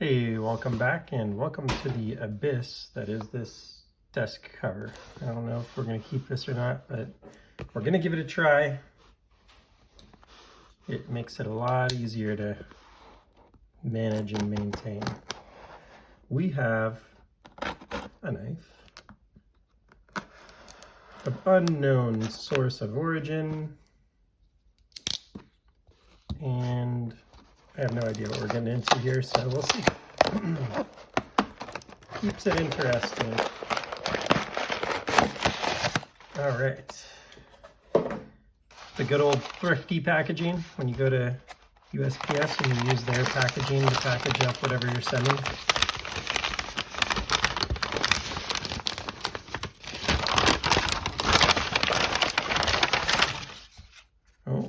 Hey, welcome back and welcome to the abyss that is this desk cover. I don't know if we're going to keep this or not, but we're going to give it a try. It makes it a lot easier to manage and maintain. We have a knife of unknown source of origin, and I have no idea what we're getting into here, so we'll see. Keeps it interesting. All right. The good old thrifty packaging, when you go to USPS and you use their packaging to package up whatever you're sending. Oh.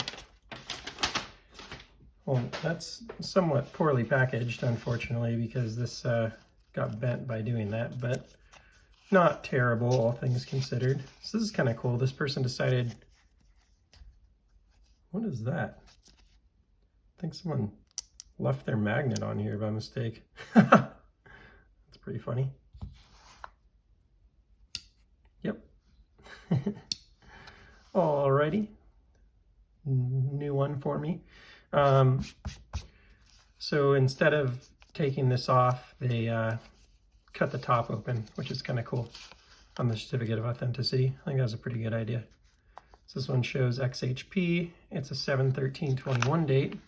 Well, that's somewhat poorly packaged, unfortunately, because this got bent by doing that, but not terrible, all things considered. So this is kind of cool. This person decided, what is that? I think someone left their magnet on here by mistake. That's pretty funny. Yep. Alrighty. New one for me. So instead of taking this off, they cut the top open, which is kind of cool on the certificate of authenticity. I think that's a pretty good idea. So this one shows XHP. It's a 7/13/21 date.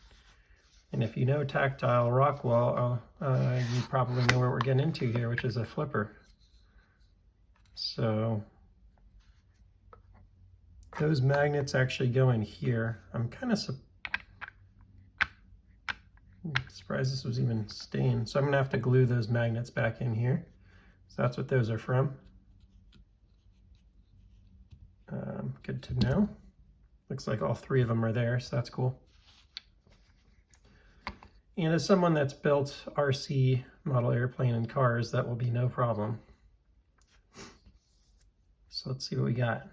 And if you know Tactile Rockwall, you probably know what we're getting into here, which is a flipper. So those magnets actually go in here. I'm kind of surprised this was even stained. So I'm gonna have to glue those magnets back in here. So that's what those are from. Good to know. Looks like all three of them are there, so that's cool. And as someone that's built RC model airplane and cars, that will be no problem. So let's see what we got.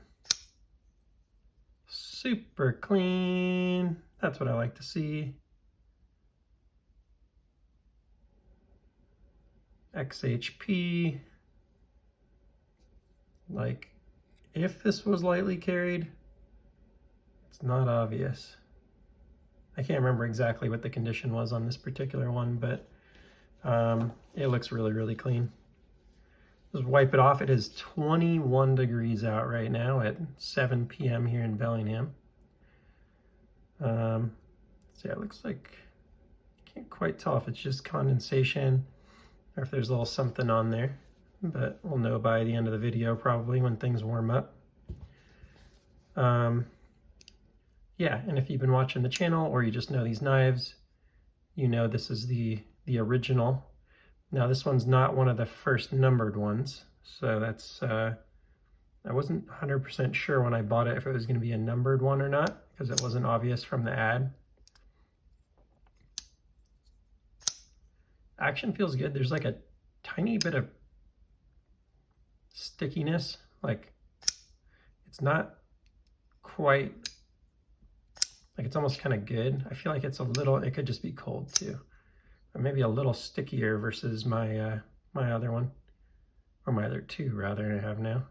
Super clean. That's what I like to see. XHP. Like, if this was lightly carried, it's not obvious. I can't remember exactly what the condition was on this particular one, but it looks really, really clean. Just wipe it off. It is 21 degrees out right now at 7 p.m. here in Bellingham. So yeah, it looks like, can't quite tell if it's just condensation or if there's a little something on there, but we'll know by the end of the video probably when things warm up. Yeah, and if you've been watching the channel or you just know these knives, you know this is the original. Now this one's not one of the first numbered ones, so that's, I wasn't 100% sure when I bought it if it was going to be a numbered one or not, because it wasn't obvious from the ad. Action feels good. There's like a tiny bit of stickiness, like it's not quite, like it's almost kind of good. I feel like it's a little, it could just be cold too, or maybe a little stickier versus my my other one, or my other two rather I have now.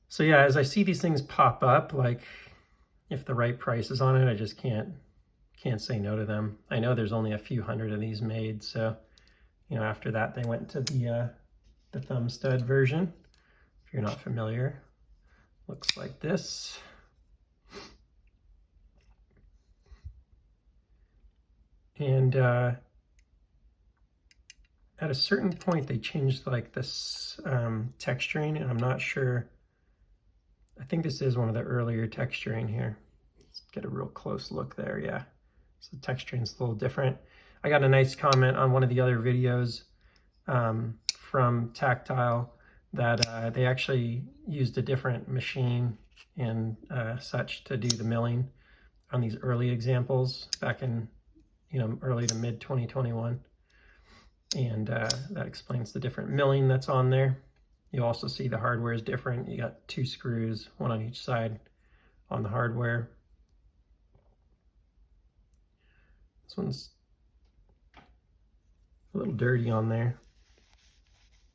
So yeah, as I see these things pop up, like if the right price is on it, I just can't say no to them. I know there's only a few hundred of these made, so you know, after that they went to the thumb stud version. If you're not familiar, looks like this. And at a certain point they changed like this texturing, and I'm not sure. I think this is one of the earlier texturing here. Let's get a real close look there. Yeah, so the texturing's a little different. I got a nice comment on one of the other videos from Tactile that they actually used a different machine and such to do the milling on these early examples back in, you know, early to mid 2021. And that explains the different milling that's on there. You also see the hardware is different. You got 2 screws, one on each side on the hardware. This one's a little dirty on there.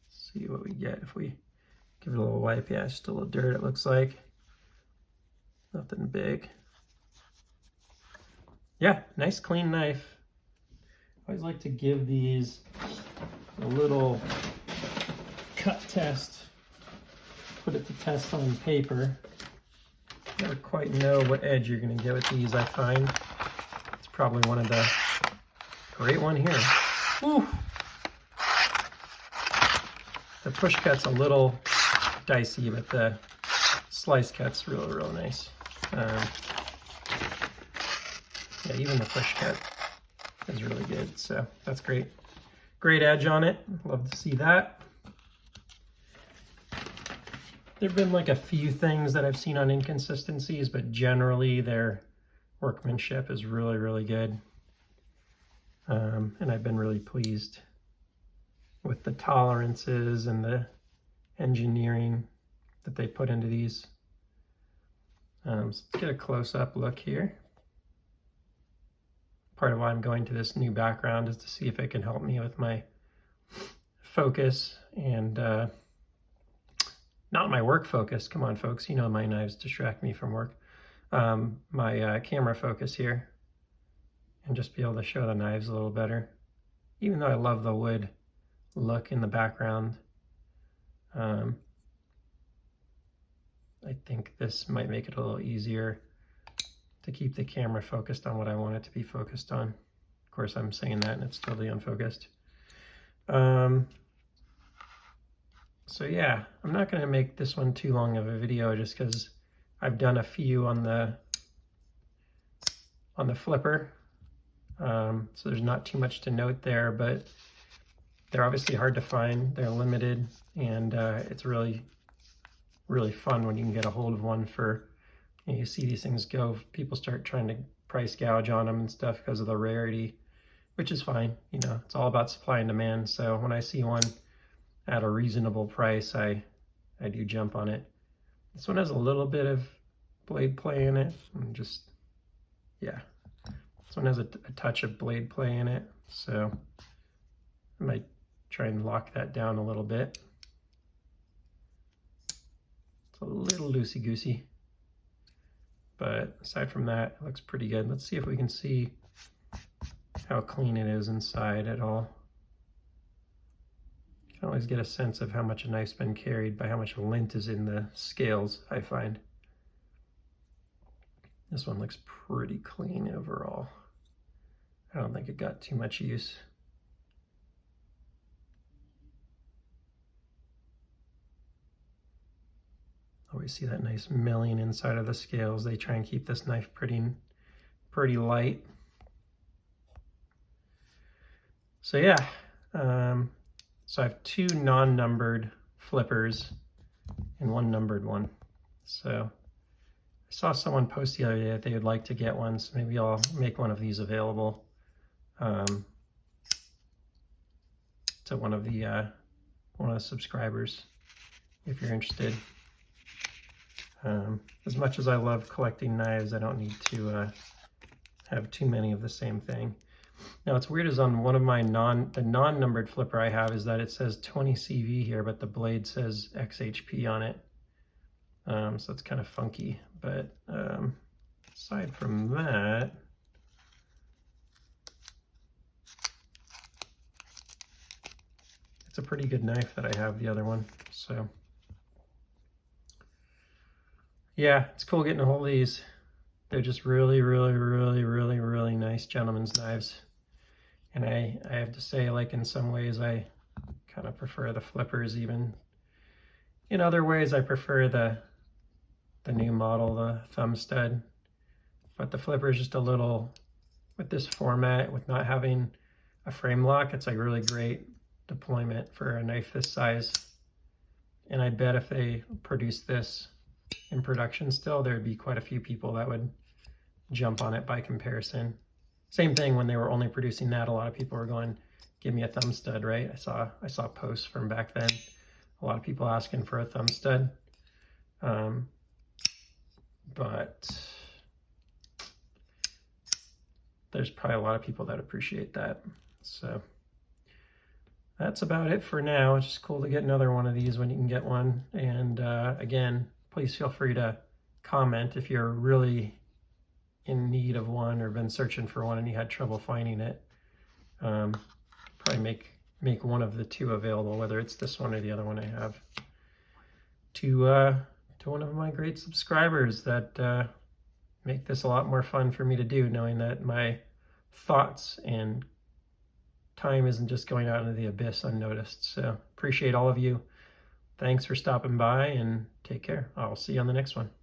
Let's see what we get if we give it a little wipe. Yeah, it's just a little dirt, it looks like. Nothing big. Yeah, nice clean knife. I always like to give these a little cut test, put it to test on paper. Never quite know what edge you're going to get with these, I find. It's probably one of the great one here. Ooh. The push cut's a little dicey, but the slice cut's real nice. Yeah, even the push cut is really good, so that's great. Great edge on it, love to see that. There've been like a few things that I've seen on inconsistencies, but generally their workmanship is really good. And I've been really pleased with the tolerances and the engineering that they put into these. So let's get a close-up look here. Part of why I'm going to this new background is to see if it can help me with my focus and not my work focus. Come on, folks, you know my knives distract me from work. My camera focus here, and just be able to show the knives a little better. Even though I love the wood look in the background, I think this might make it a little easier to keep the camera focused on what I want it to be focused on. Of course, I'm saying that and it's totally unfocused. So yeah, I'm not gonna make this one too long of a video just because I've done a few on the flipper. So there's not too much to note there, but they're obviously hard to find. They're limited, and it's really fun when you can get a hold of one for, you see these things go, people start trying to price gouge on them and stuff because of the rarity, which is fine. You know, it's all about supply and demand. So when I see one at a reasonable price, I do jump on it. This one has a little bit of blade play in it, and just, yeah. This one has a touch of blade play in it, so I might try and lock that down a little bit. It's a little loosey-goosey, but aside from that, it looks pretty good. Let's see if we can see how clean it is inside at all. You can always get a sense of how much a knife's been carried by how much lint is in the scales, I find. This one looks pretty clean overall. I don't think it got too much use. Always see that nice milling inside of the scales. They try and keep this knife pretty light. So yeah, so I have two non-numbered flippers and one numbered one. So I saw someone post the other day that they would like to get one, so maybe I'll make one of these available to one of the subscribers if you're interested. As much as I love collecting knives, I don't need to have too many of the same thing. Now, what's weird is on one of my the non-numbered flipper I have is that it says 20 CV here, but the blade says XHP on it. So it's kind of funky, but aside from that, it's a pretty good knife that I have, the other one. So yeah, it's cool getting a hold of these. They're just really nice gentleman's knives. And I have to say, like, in some ways I kind of prefer the flippers even. In other ways I prefer the new model, the thumb stud. But the flipper is just a little, with this format, with not having a frame lock, it's like really great deployment for a knife this size. And I bet if they produced this in production still, there'd be quite a few people that would jump on it by comparison. Same thing when they were only producing that, a lot of people were going, give me a thumb stud, right? I saw posts from back then, a lot of people asking for a thumb stud. But there's probably a lot of people that appreciate that. So that's about it for now. It's just cool to get another one of these when you can get one. And again, please feel free to comment if you're really in need of one or been searching for one and you had trouble finding it. Probably make one of the two available, whether it's this one or the other one I have, to one of my great subscribers that make this a lot more fun for me to do, knowing that my thoughts and time isn't just going out into the abyss unnoticed. So appreciate all of you. Thanks for stopping by and take care. I'll see you on the next one.